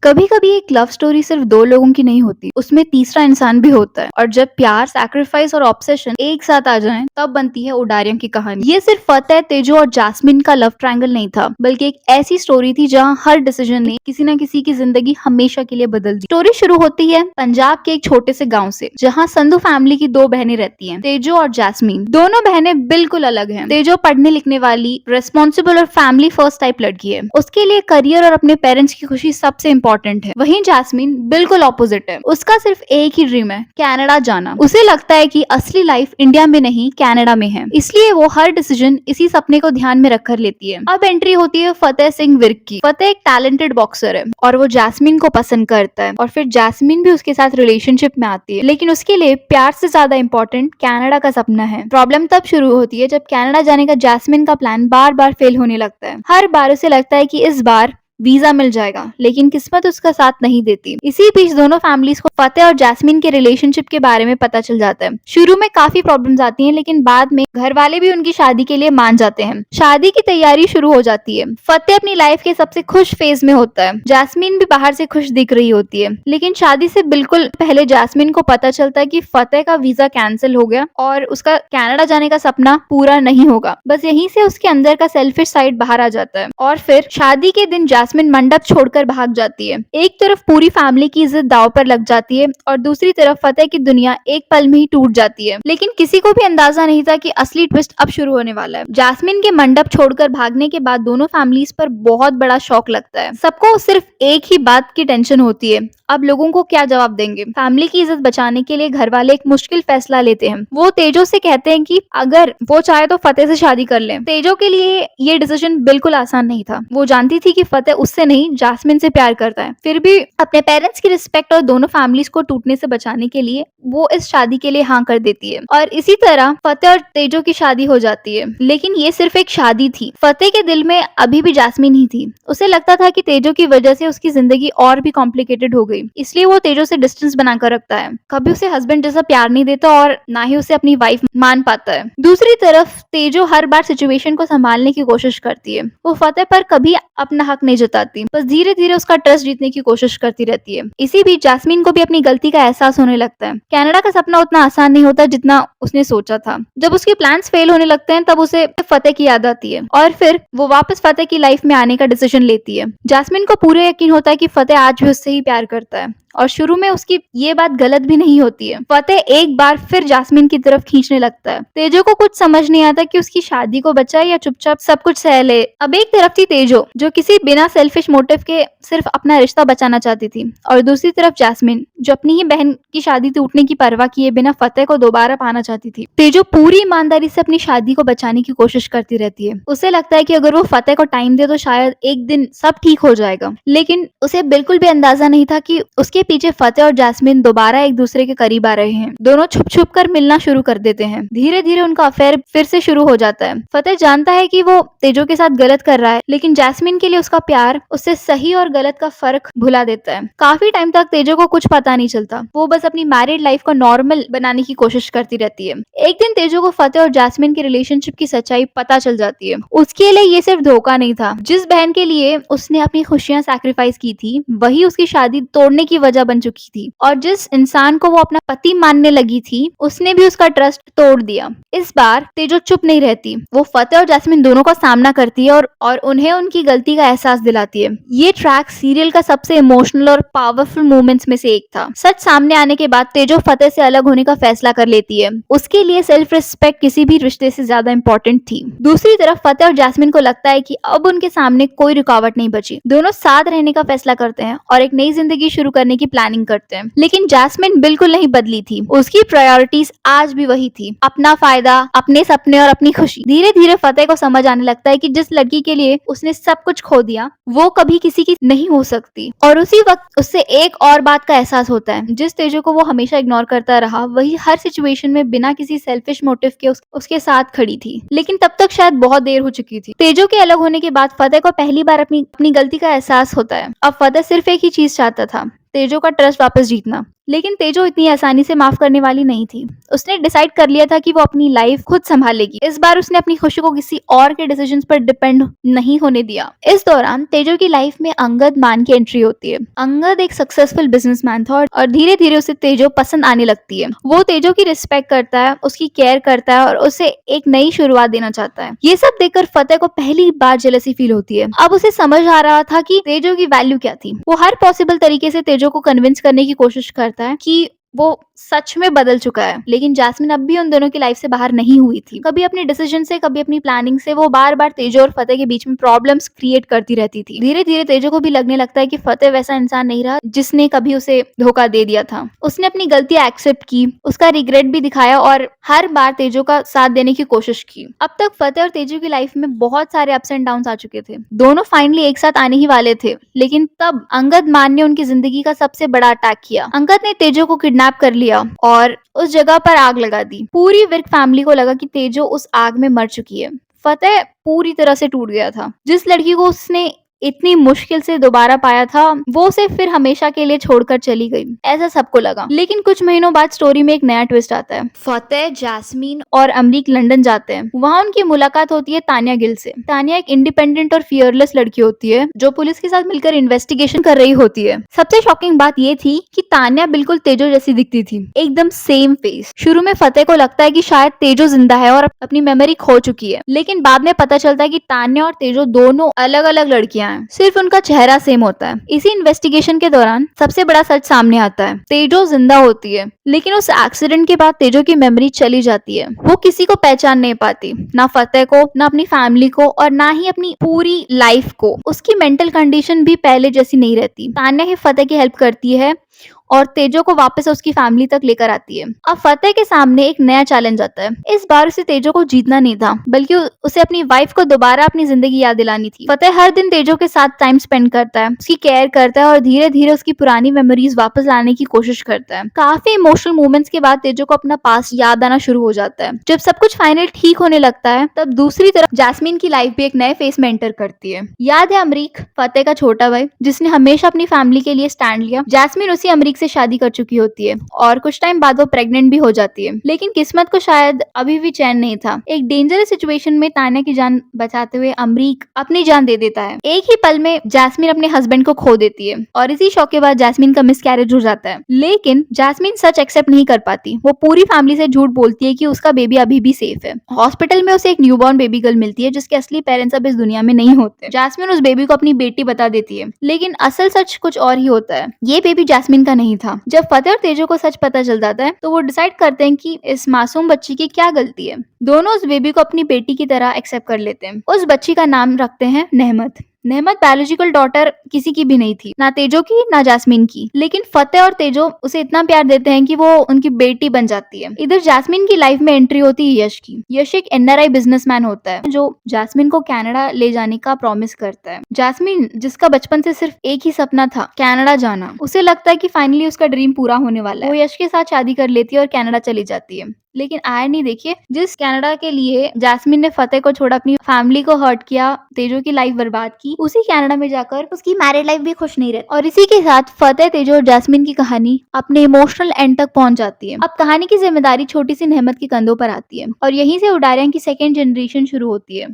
कभी कभी एक लव स्टोरी सिर्फ दो लोगों की नहीं होती, उसमें तीसरा इंसान भी होता है। और जब प्यार, सैक्रिफाइस और ऑब्सेशन एक साथ आ जाएं, तब बनती है उडारियों की कहानी। ये सिर्फ फतेह, तेजो और जास्मिन का लव ट्रायंगल नहीं था, बल्कि एक ऐसी स्टोरी थी जहां हर डिसीजन ने किसी न किसी की जिंदगी हमेशा के लिए बदल दी। स्टोरी शुरू होती है पंजाब के एक छोटे से गाँव से, जहाँ संधू फैमिली की दो बहनें रहती है, तेजो और जास्मिन। दोनों बहनें बिल्कुल अलग है। तेजो पढ़ने लिखने वाली, रिस्पॉन्सिबल और फैमिली फर्स्ट टाइप लड़की है। उसके लिए करियर और अपने पेरेंट्स की खुशी सबसे इम्पोर्टेंट है। वहीं जास्मिन बिल्कुल ऑपोजिट है। उसका सिर्फ एक ही ड्रीम है, कनाडा जाना। उसे लगता है कि असली लाइफ इंडिया में नहीं, कनाडा में है, इसलिए वो हर डिसीजन इसी सपने को ध्यान में रखकर लेती है। अब एंट्री होती है फतेह सिंह विर्क की। फतेह एक टैलेंटेड बॉक्सर है और वो जास्मिन को पसंद करता है, और फिर जास्मिन भी उसके साथ रिलेशनशिप में आती है, लेकिन उसके लिए प्यार से ज्यादा इंपॉर्टेंट कनाडा का सपना है। प्रॉब्लम तब शुरू होती है जब कनाडा जाने का जास्मिन का प्लान बार बार फेल होने लगता है। हर बार उसे लगता है कि इस बार वीजा मिल जाएगा, लेकिन किस्मत उसका साथ नहीं देती। इसी बीच दोनों फैमिलीज को फतेह और जास्मिन के रिलेशनशिप के बारे में पता चल जाता है। शुरू में काफी प्रॉब्लम्स आती हैं, लेकिन बाद में घर वाले भी उनकी शादी के लिए मान जाते हैं। शादी की तैयारी शुरू हो जाती है। फतेह अपनी लाइफ के सबसे खुश फेज में होता है। जास्मिन भी बाहर से खुश दिख रही होती है, लेकिन शादी से बिल्कुल पहले जास्मिन को पता चलता है कि फतेह का वीजा कैंसिल हो गया और उसका कनाडा जाने का सपना पूरा नहीं होगा। बस यहीं से उसके अंदर का सेल्फिश साइड बाहर आ जाता है। और फिर शादी के दिन जास्मिन मंडप छोड़कर भाग जाती है। एक तरफ पूरी फैमिली की इज्जत दांव पर लग जाती है और दूसरी तरफ फतेह की दुनिया एक पल में ही टूट जाती है। लेकिन किसी को भी अंदाजा नहीं था कि असली ट्विस्ट अब शुरू होने वाला है। जास्मिन के मंडप छोड़कर भागने के बाद दोनों फैमिलीज पर बहुत बड़ा शॉक लगता है। सबको सिर्फ एक ही बात की टेंशन होती है, अब लोगों को क्या जवाब देंगे। फैमिली की इज्जत बचाने के लिए घर वाले एक मुश्किल फैसला लेते हैं। वो तेजो से कहते हैं कि अगर वो चाहे तो फतेह से शादी कर ले। तेजो के लिए ये डिसीजन बिल्कुल आसान नहीं था। वो जानती थी कि फतेह उससे नहीं, जास्मिन से प्यार करता है। फिर भी अपने पेरेंट्स की रिस्पेक्ट और दोनों फैमिलीज को टूटने से बचाने के लिए वो इस शादी के लिए हाँ कर देती है। और इसी तरह फतेह और तेजो की शादी हो जाती है। लेकिन ये सिर्फ एक शादी थी। फतेह के दिल में अभी भी जास्मिन ही थी। उसे लगता था कि तेजो की वजह से उसकी जिंदगी और भी कॉम्प्लिकेटेड हो गई, इसलिए वो तेजो से डिस्टेंस बनाकर रखता है। कभी उसे हस्बैंड जैसा प्यार नहीं देता और ना ही उसे अपनी वाइफ मान पाता है। दूसरी तरफ तेजो हर बार सिचुएशन को संभालने की कोशिश करती है। वो फतेह पर कभी अपना हक नहीं जताती, बस धीरे धीरे उसका ट्रस्ट जीतने की कोशिश करती रहती है। इसी बीच जास्मिन को भी अपनी गलती का एहसास होने लगता है। कनाडा का सपना उतना आसान नहीं होता जितना उसने सोचा था। जब उसके प्लान्स फेल होने लगते हैं, तब उसे फतेह की याद आती है और फिर वो वापस फतेह की लाइफ में आने का डिसीजन लेती है। जास्मिन को पूरे यकीन होता है कि फतेह आज भी उससे ही प्यार करता है, और शुरू में उसकी ये बात गलत भी नहीं होती है। फतेह एक बार फिर जास्मिन की तरफ खींचने लगता है। तेजो को कुछ समझ नहीं आता कि उसकी शादी को बचाए या चुपचाप सब कुछ सह ले। अब एक तरफ थी तेजो, जो किसी बिना सेल्फिश मोटिव के सिर्फ अपना रिश्ता बचाना चाहती थी, और दूसरी तरफ जास्मिन, जो अपनी ही बहन की शादी टूटने की परवाह किए बिना फतेह को दोबारा पाना चाहती थी। तेजो पूरी ईमानदारी से अपनी शादी को बचाने की कोशिश करती रहती है। उसे लगता है कि अगर वो फतेह को टाइम दे तो शायद एक दिन सब ठीक हो जाएगा, लेकिन उसे बिल्कुल भी अंदाजा नहीं था कि उसके पीछे फतेह और जास्मिन दोबारा एक दूसरे के करीब आ रहे हैं। दोनों छुप छुप कर मिलना शुरू कर देते हैं। धीरे धीरे उनका अफेयर फिर से शुरू हो जाता है। फतेह जानता है कि वो तेजो के साथ गलत कर रहा है, लेकिन जास्मिन के लिए उसका प्यार उससे सही और गलत का फर्क भुला देता है। काफी टाइम तक तेजो को कुछ पता नहीं चलता। वो बस अपनी मैरिड लाइफ को नॉर्मल बनाने की कोशिश करती रहती है। एक दिन तेजो को फतेह और जास्मिन के रिलेशनशिप की सच्चाई पता चल जाती है। उसके लिए ये सिर्फ धोखा नहीं था। जिस बहन के लिए उसने अपनी खुशियां सैक्रिफाइस की थी, वही उसकी शादी तोड़ने की वजह बन चुकी थी। और जिस इंसान को वो अपना पति मानने लगी थी, उसने भी उसका ट्रस्ट तोड़ दिया। इस बार तेजो चुप नहीं रहती। वो फतेह और जास्मिन दोनों का सामना करती है और उन्हें उनकी गलती का एहसास दिलाती है। ये ट्रैक सीरियल का सबसे इमोशनल और पावरफुल मोमेंट्स में से एक था। सच सामने आने के बाद तेजो फतेह से अलग होने का फैसला कर लेती है। उसके लिए सेल्फ रिस्पेक्ट किसी भी रिश्ते से ज्यादा इंपॉर्टेंट थी। दूसरी तरफ फतेह और जास्मिन को लगता है कि अब उनके सामने कोई रुकावट नहीं बची। दोनों साथ रहने का फैसला करते हैं और एक नई जिंदगी शुरू करने की प्लानिंग करते हैं। लेकिन जास्मिन बिल्कुल नहीं बदली थी। उसकी प्रायोरिटीज आज भी वही थी, अपना फायदा, अपने सपने और अपनी खुशी। धीरे धीरे फतेह को समझ आने लगता है कि जिस लड़की के लिए उसने सब कुछ खो दिया, वो कभी किसी की नहीं हो सकती। और उसी वक्त उससे एक और बात का एहसास होता है। जिस तेजो को वो हमेशा इग्नोर करता रहा, वही हर सिचुएशन में बिना किसी सेल्फिश मोटिव के उसके साथ खड़ी थी। लेकिन तब तक शायद बहुत देर हो चुकी थी। तेजो के अलग होने के बाद फतेह को पहली बार अपनी गलती का एहसास होता है। अब फतेह सिर्फ एक ही चीज चाहता था, तेजो का ट्रस्ट वापस जीतना। लेकिन तेजो इतनी आसानी से माफ करने वाली नहीं थी। उसने डिसाइड कर लिया था कि वो अपनी लाइफ खुद संभालेगी। इस बार उसने अपनी खुशी को किसी और के डिसीजंस पर डिपेंड नहीं होने दिया। इस दौरान तेजो की लाइफ में अंगद मान की एंट्री होती है। अंगद एक सक्सेसफुल बिजनेसमैन था और धीरे धीरे उसे तेजो पसंद आने लगती है। वो तेजो की रिस्पेक्ट करता है, उसकी केयर करता है और उसे एक नई शुरुआत देना चाहता है। ये सब देखकर फतेह को पहली बार जेलसी फील होती है। अब उसे समझ आ रहा था कि तेजो की वैल्यू क्या थी। वो हर पॉसिबल तरीके से तेजो को कन्विंस करने की कोशिश करता है कि वो सच में बदल चुका है। लेकिन जैस्मिन अब भी उन दोनों की लाइफ से बाहर नहीं हुई थी। कभी अपने डिसीजन से, कभी अपनी प्लानिंग से वो बार बार तेजो और फतेह के बीच में प्रॉब्लम्स क्रिएट करती रहती थी। धीरे धीरे तेजो को भी लगने लगता है कि फतेह वैसा इंसान नहीं रहा जिसने कभी उसे धोखा दे दिया था। उसने अपनी गलतियां एक्सेप्ट की, उसका रिग्रेट भी दिखाया और हर बार तेजो का साथ देने की कोशिश की। अब तक फतेह और तेजो की लाइफ में बहुत सारे अप्स एंड डाउन आ चुके थे। दोनों फाइनली एक साथ आने ही वाले थे, लेकिन तब अंगद मान ने उनकी जिंदगी का सबसे बड़ा अटैक किया। अंगद ने तेजो को किडनैप कर लिया और उस जगह पर आग लगा दी। पूरी विर्क फैमिली को लगा कि तेजो उस आग में मर चुकी है। फतेह पूरी तरह से टूट गया था। जिस लड़की को उसने इतनी मुश्किल से दोबारा पाया था, वो उसे फिर हमेशा के लिए छोड़कर चली गई, ऐसा सबको लगा। लेकिन कुछ महीनों बाद स्टोरी में एक नया ट्विस्ट आता है। फतेह, जैस्मीन और अमरीक लंदन जाते हैं। वहाँ उनकी मुलाकात होती है तानिया गिल से। तानिया एक इंडिपेंडेंट और फियरलेस लड़की होती है जो पुलिस के साथ मिलकर इन्वेस्टिगेशन कर रही होती है। सबसे शॉकिंग बात ये थी कि तानिया बिल्कुल तेजो जैसी दिखती थी, एकदम सेम फेस। शुरू में फतेह को लगता है कि शायद तेजो जिंदा है और अपनी मेमोरी खो चुकी है, लेकिन बाद में पता चलता है कि तानिया और तेजो दोनों अलग अलग लड़कियां हैं, सिर्फ उनका चेहरा सेम होता है। इसी इन्वेस्टिगेशन के दौरान सबसे बड़ा सच सामने आता है। तेजो जिंदा होती है, लेकिन उस एक्सीडेंट के बाद तेजो की मेमोरी चली जाती है। वो किसी को पहचान नहीं पाती, ना फतेह को, ना अपनी फैमिली को और ना ही अपनी पूरी लाइफ को। उसकी मेंटल कंडीशन भी पहले जैसी नहीं रहती। तान्या ही फतेह की हेल्प करती है और तेजो को वापस उसकी फैमिली तक लेकर आती है। अब फतेह के सामने एक नया चैलेंज आता है। इस बार उसे तेजो को जीतना नहीं था, बल्कि उसे अपनी वाइफ को दोबारा अपनी जिंदगी याद दिलानी थी। फतेह हर दिन तेजो के साथ टाइम स्पेंड करता है, उसकी केयर करता है और धीरे धीरे उसकी पुरानी मेमोरीज वापस लाने की कोशिश करता है। काफी इमोशनल मोमेंट्स के बाद तेजो को अपना पास्ट याद आना शुरू हो जाता है। जब सब कुछ फाइनल ठीक होने लगता है, तब दूसरी तरफ जैस्मीन की लाइफ भी एक नए फेस में एंटर करती है। याद है अमरीक, फतेह का छोटा भाई, जिसने हमेशा अपनी फैमिली के लिए स्टैंड लिया। जैस्मीन उसी अमरीक से शादी कर चुकी होती है और कुछ टाइम बाद वो प्रेग्नेंट भी हो जाती है, लेकिन किस्मत को शायद अभी भी चैन नहीं था। एक डेंजरस सिचुएशन में तान्या की जान बचाते हुए अमरीक अपनी जान दे देता है। एक ही पल में जैस्मीन अपने हस्बैंड को खो देती है और इसी शौक के बाद जैस्मीन का मिसकैरेज हो जाता है। लेकिन जैस्मीन सच एक्सेप्ट नहीं कर पाती। वो पूरी फैमिली से झूठ बोलती है कि उसका बेबी अभी भी सेफ है। हॉस्पिटल में उसे एक न्यूबॉर्न बेबी गर्ल मिलती है जिसके असली पेरेंट्स अब इस दुनिया में नहीं होते। जैस्मीन उस बेबी को अपनी बेटी बता देती है, लेकिन असल सच कुछ और ही होता है। ये बेबी जैस्मीन का नहीं था। जब फतेह और तेजो को सच पता चल जाता है, तो वो डिसाइड करते हैं कि इस मासूम बच्ची की क्या गलती है। दोनों उस बेबी को अपनी बेटी की तरह एक्सेप्ट कर लेते हैं। उस बच्ची का नाम रखते हैं नेहमत। नेहमत बायोलॉजिकल डॉटर किसी की भी नहीं थी, ना तेजो की ना जैस्मीन की, लेकिन फतेह और तेजो उसे इतना प्यार देते हैं कि वो उनकी बेटी बन जाती है। इधर जैस्मीन की लाइफ में एंट्री होती है यश की। यश एक एनआरआई बिजनेसमैन होता है जो जैस्मीन को कनाडा ले जाने का प्रॉमिस करता है। जैस्मीन, जिसका बचपन से सिर्फ एक ही सपना था, कनाडा जाना, उसे लगता है कि फाइनली उसका ड्रीम पूरा होने वाला है। वो यश के साथ शादी कर लेती है और कनाडा चली जाती है। लेकिन आयरनी देखिए, जिस कनाडा के लिए जैस्मीन ने फतेह को छोड़ा, अपनी फैमिली को हर्ट किया, तेजो की लाइफ बर्बाद की, उसी कनाडा में जाकर उसकी मैरिड लाइफ भी खुश नहीं रहती। और इसी के साथ फतेह, तेजो और जैस्मीन की कहानी अपने इमोशनल एंड तक पहुंच जाती है। अब कहानी की जिम्मेदारी छोटी सी नेहमत के कंधों पर आती है और यहीं से उडारियां की सेकेंड जनरेशन शुरू होती है।